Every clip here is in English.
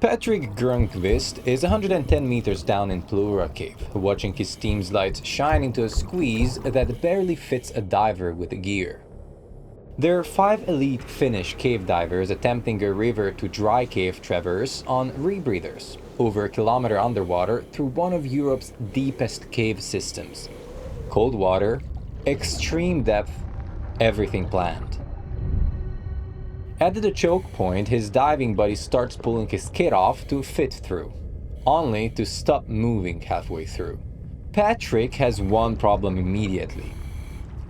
Patrick Grönqvist is 110 meters down in Plura Cave, watching his team's lights shine into a squeeze that barely fits a diver with gear. There are 5 elite Finnish cave divers attempting a river to dry cave traverse on rebreathers, over a kilometer underwater through one of Europe's deepest cave systems. Cold water, extreme depth, everything planned. At the choke point, his diving buddy starts pulling his kit off to fit through, only to stop moving halfway through. Patrick has one problem immediately.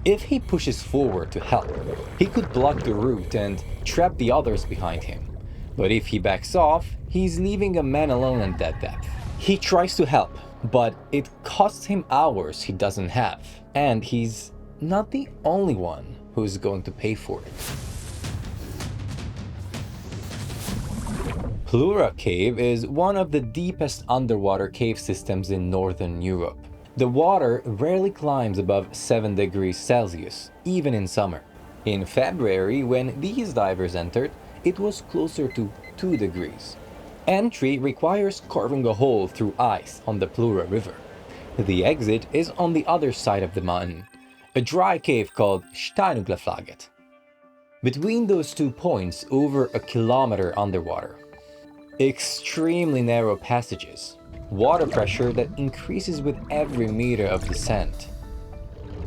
If he pushes forward to help, he could block the route and trap the others behind him. But if he backs off, he's leaving a man alone at that depth. He tries to help, but it costs him hours he doesn't have, and he's not the only one who's going to pay for it. Plura Cave is one of the deepest underwater cave systems in Northern Europe. The water rarely climbs above 7 degrees Celsius, even in summer. In February, when these divers entered, it was closer to 2 degrees. Entry requires carving a hole through ice on the Plura River. The exit is on the other side of the mountain, a dry cave called Steinuglaflaget. Between those 2 points, over a kilometer underwater. Extremely narrow passages, water pressure that increases with every meter of descent.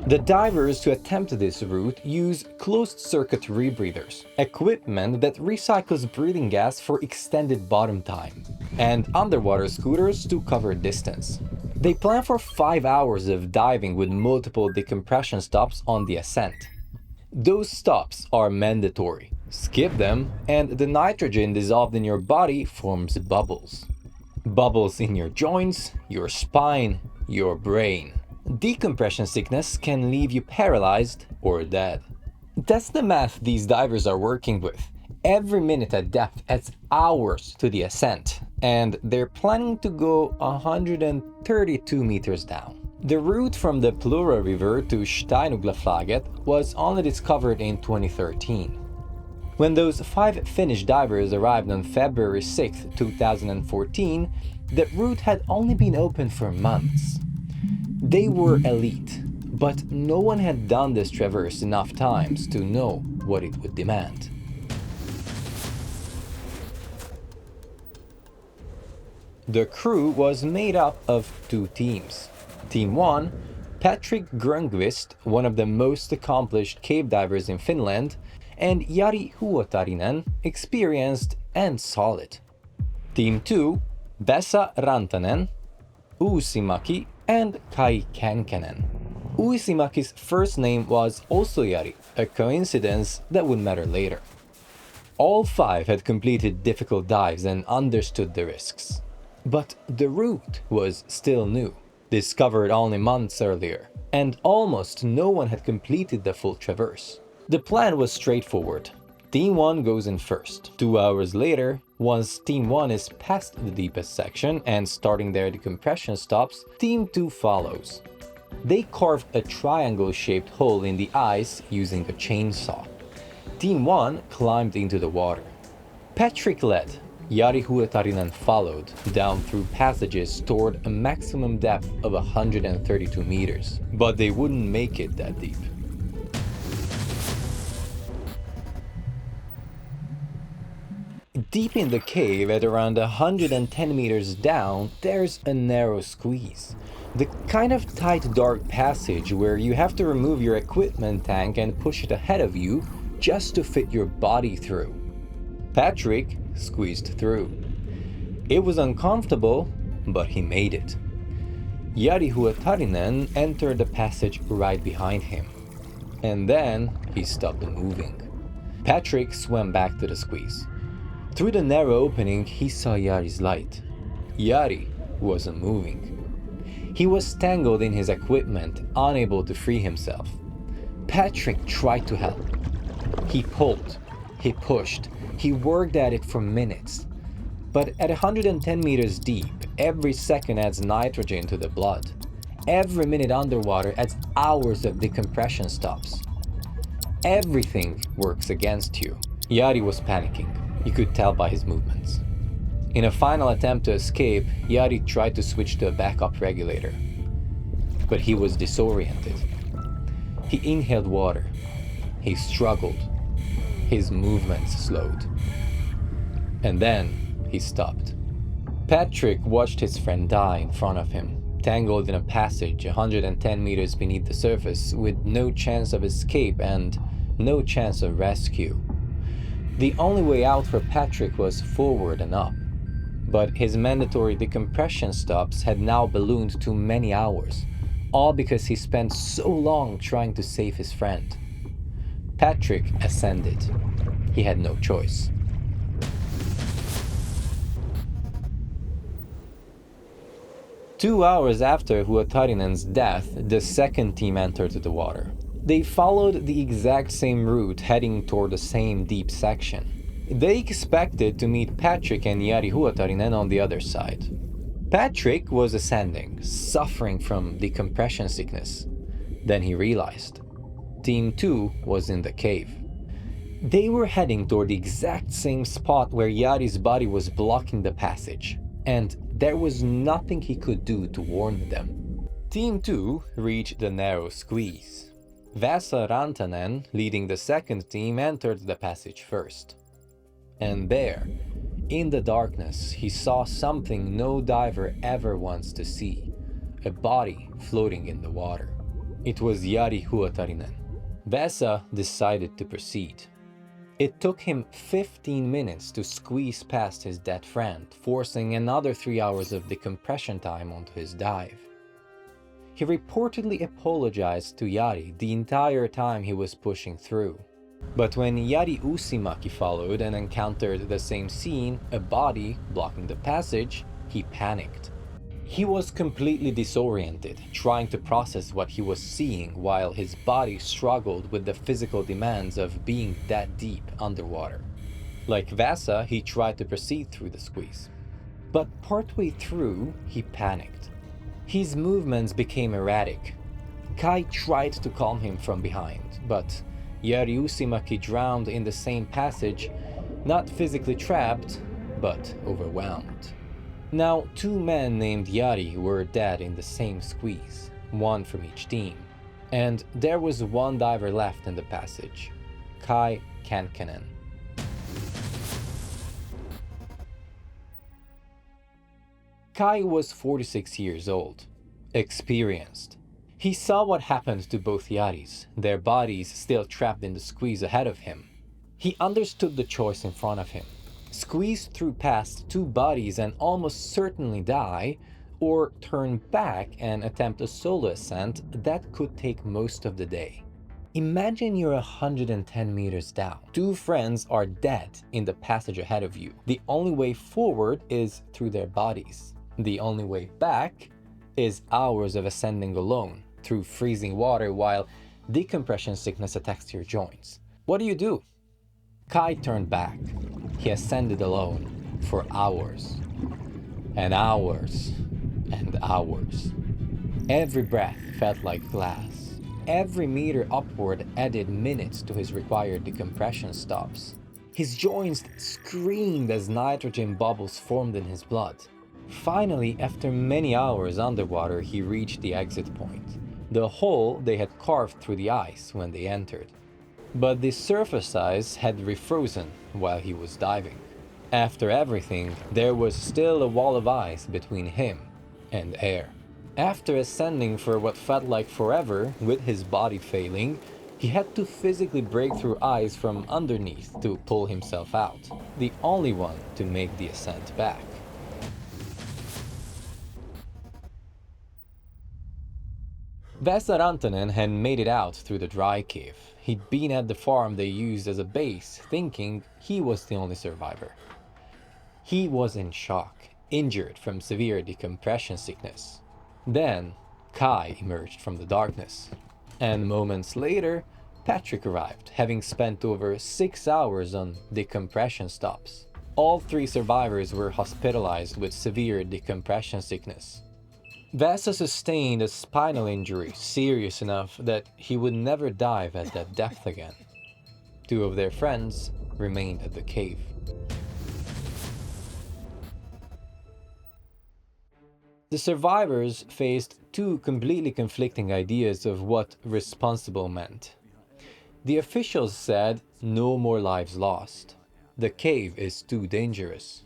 The divers who attempt this route use closed-circuit rebreathers, equipment that recycles breathing gas for extended bottom time, and underwater scooters to cover distance. They plan for 5 hours of diving with multiple decompression stops on the ascent. Those stops are mandatory. Skip them, and the nitrogen dissolved in your body forms bubbles. Bubbles in your joints, your spine, your brain. Decompression sickness can leave you paralyzed or dead. That's the math these divers are working with. Every minute at depth adds hours to the ascent, and they're planning to go 132 meters down. The route from the Plura River to Steinuglaflaget was only discovered in 2013. When those 5 Finnish divers arrived on February 6, 2014, the route had only been open for months. They were elite, but no one had done this traverse enough times to know what it would demand. The crew was made up of 2 teams. Team 1, Patrick Grönqvist, one of the most accomplished cave divers in Finland, and Jari Huotarinen, experienced and solid. Team 2, Vesa Rantanen, Uusimäki, and Kai Kankkanen. Uusimäki's first name was also Jari, a coincidence that would matter later. All 5 had completed difficult dives and understood the risks. But the route was still new, discovered only months earlier, and almost no one had completed the full traverse. The plan was straightforward. Team 1 goes in first. 2 hours later, once Team 1 is past the deepest section and starting their decompression stops, Team 2 follows. They carved a triangle-shaped hole in the ice using a chainsaw. Team 1 climbed into the water. Patrick led. Jari Huotarinen followed, down through passages toward a maximum depth of 132 meters. But they wouldn't make it that deep. Deep in the cave, at around 110 meters down, there's a narrow squeeze. The kind of tight, dark passage where you have to remove your equipment tank and push it ahead of you just to fit your body through. Patrick squeezed through. It was uncomfortable, but he made it. Jari Huotarinen entered the passage right behind him. And then he stopped moving. Patrick swam back to the squeeze. Through the narrow opening, he saw Jari's light. Jari wasn't moving. He was tangled in his equipment, unable to free himself. Patrick tried to help. He pulled, he pushed, he worked at it for minutes. But at 110 meters deep, every second adds nitrogen to the blood. Every minute underwater adds hours of decompression stops. Everything works against you. Jari was panicking. You could tell by his movements. In a final attempt to escape, Yari tried to switch to a backup regulator, but he was disoriented. He inhaled water. He struggled. His movements slowed. And then he stopped. Patrick watched his friend die in front of him, tangled in a passage 110 meters beneath the surface with no chance of escape and no chance of rescue. The only way out for Patrick was forward and up, but his mandatory decompression stops had now ballooned to many hours, all because he spent so long trying to save his friend. Patrick ascended. He had no choice. Two hours after Huotarinen's death, the second team entered the water. They followed the exact same route, heading toward the same deep section. They expected to meet Patrick and Jari Huotarinen on the other side. Patrick was ascending, suffering from decompression sickness. Then he realized. Team 2 was in the cave. They were heading toward the exact same spot where Jari's body was blocking the passage, and there was nothing he could do to warn them. Team 2 reached the narrow squeeze. Vesa Rantanen, leading the second team, entered the passage first. And there, in the darkness, he saw something no diver ever wants to see. A body floating in the water. It was Jari Huotarinen. Vesa decided to proceed. It took him 15 minutes to squeeze past his dead friend, forcing another 3 hours of decompression time onto his dive. He reportedly apologized to Jari the entire time he was pushing through. But when Jari Uusimaki followed and encountered the same scene, a body blocking the passage, he panicked. He was completely disoriented, trying to process what he was seeing while his body struggled with the physical demands of being that deep underwater. Like Vasa, he tried to proceed through the squeeze. But partway through, he panicked. His movements became erratic. Kai tried to calm him from behind, but Jari Uusimaki drowned in the same passage, not physically trapped, but overwhelmed. Now, two men named Jari were dead in the same squeeze, one from each team, and there was one diver left in the passage, Kai Kankkanen. Kai was 46 years old, experienced. He saw what happened to both Yaris, their bodies still trapped in the squeeze ahead of him. He understood the choice in front of him. Squeeze through past two bodies and almost certainly die, or turn back and attempt a solo ascent that could take most of the day. Imagine you're 110 meters down. Two friends are dead in the passage ahead of you. The only way forward is through their bodies. The only way back is hours of ascending alone through freezing water while decompression sickness attacks your joints. What do? Kai turned back. He ascended alone for hours and hours and hours. Every breath felt like glass. Every meter upward added minutes to his required decompression stops. His joints screamed as nitrogen bubbles formed in his blood. Finally, after many hours underwater, he reached the exit point, the hole they had carved through the ice when they entered. But the surface ice had refrozen while he was diving. After everything, there was still a wall of ice between him and air. After ascending for what felt like forever, with his body failing, he had to physically break through ice from underneath to pull himself out, the only one to make the ascent back. Vesa Rantanen had made it out through the dry cave. He'd been at the farm they used as a base, thinking he was the only survivor. He was in shock, injured from severe decompression sickness. Then, Kai emerged from the darkness. And moments later, Patrick arrived, having spent over 6 hours on decompression stops. All three survivors were hospitalized with severe decompression sickness. Vasa sustained a spinal injury serious enough that he would never dive at that depth again. Two of their friends remained at the cave. The survivors faced two completely conflicting ideas of what responsible meant. The officials said no more lives lost. The cave is too dangerous.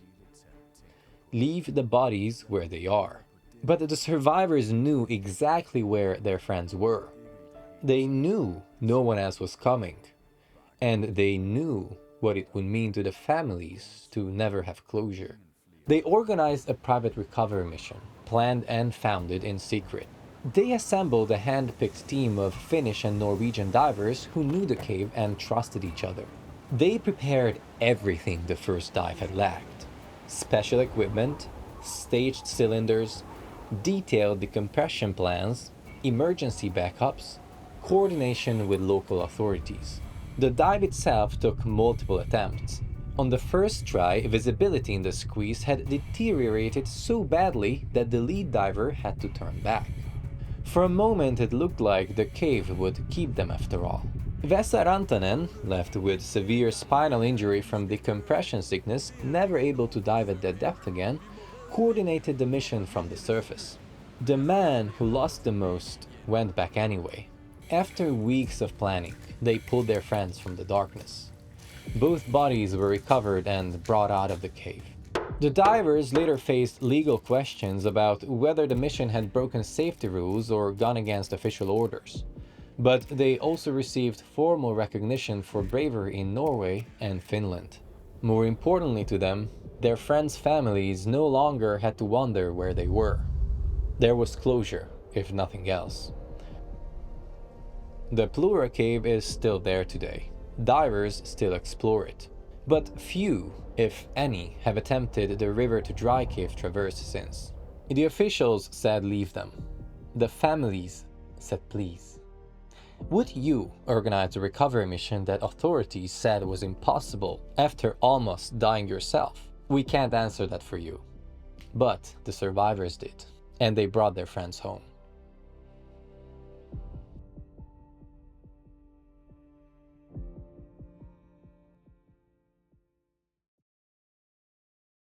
Leave the bodies where they are. But the survivors knew exactly where their friends were. They knew no one else was coming. And they knew what it would mean to the families to never have closure. They organized a private recovery mission, planned and founded in secret. They assembled a hand-picked team of Finnish and Norwegian divers who knew the cave and trusted each other. They prepared everything the first dive had lacked: special equipment, staged cylinders, detailed decompression plans, emergency backups, coordination with local authorities. The dive itself took multiple attempts. On the first try, visibility in the squeeze had deteriorated so badly that the lead diver had to turn back. For a moment it looked like the cave would keep them after all. Vesa Rantanen, left with severe spinal injury from decompression sickness, never able to dive at that depth again, coordinated the mission from the surface. The man who lost the most went back anyway. After weeks of planning, they pulled their friends from the darkness. Both bodies were recovered and brought out of the cave. The divers later faced legal questions about whether the mission had broken safety rules or gone against official orders. But they also received formal recognition for bravery in Norway and Finland. More importantly to them, their friends' families no longer had to wonder where they were. There was closure, if nothing else. The Plura Cave is still there today. Divers still explore it. But few, if any, have attempted the river to dry cave traverse since. The officials said leave them. The families said please. Would you organize a recovery mission that authorities said was impossible after almost dying yourself? We can't answer that for you. But the survivors did, and they brought their friends home.